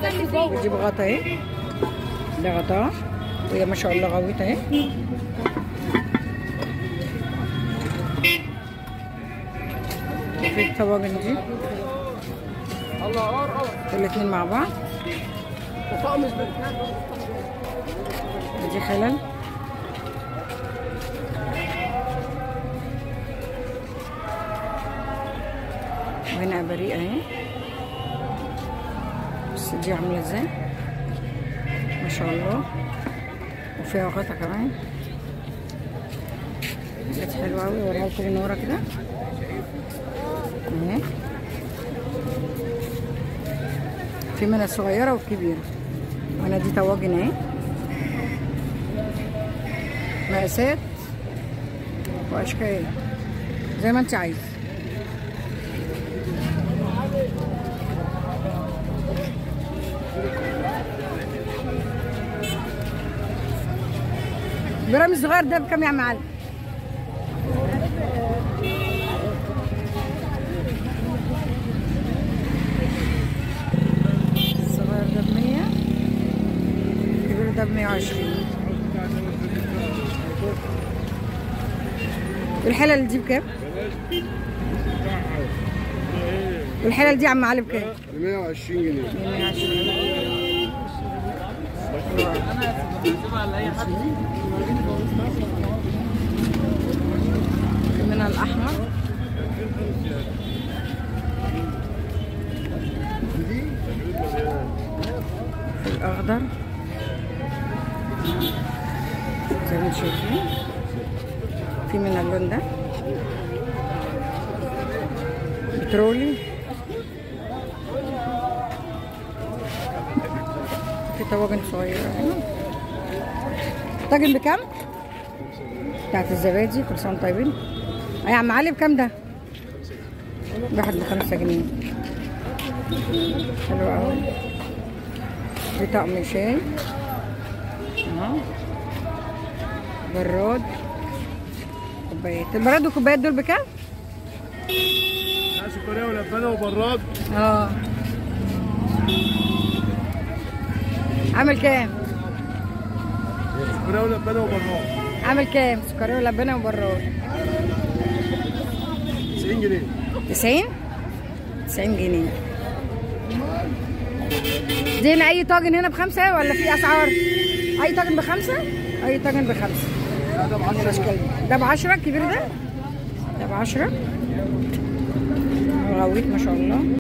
بتجيب غطا اهي، ده غطا وهي ما شاء الله غويطه اهي. وفي الطواجن دي الاتنين مع بعض. دي حلل، وهنا بريئة اهي. بس دي عاملة ازاي ما شاء الله، وفيها غطا كمان. كانت حلوة اوي، اوريها لكم من ورا كده اهي. في منها صغيرة والكبيرة، وانا دي طواجن اهي، مقاسات واشكال زي ما انت عايز. الجرام الصغير ده بكام يا معلم؟ الصغير ده ب100، الكبير ده ب120. والحلل دي بكام؟ والحلل دي يا عم علي بكام؟ ب 120 جنيه. 120. منها الأحمر، الأخضر زي ما انتم شايفين. في منها اللون ده بترولي. في طواجن صغيرة هنا. طاجن بكام؟ بتاعت الزبادي. كل سنة وانتم طيبين. يا عم علي بكام ده؟ واحد ب5 جنيه. حلو قوي. في طقم شاي اهو، براد، كوبايات. البراد والكوبايات دول بكام؟ سكرية ولبانة وبراد. عامل كام؟ سكرية ولبانة وبراد. عامل كام؟ سكرية ولبانة وبراد. 90 جنيه. 90 جنيه. دي هنا اي طاجن هنا ب5 ولا في اسعار؟ اي طاجن ب5؟ اي طاجن ب5. ده ب10 الكبير ده؟ ده ب10 غويط ما شاء الله.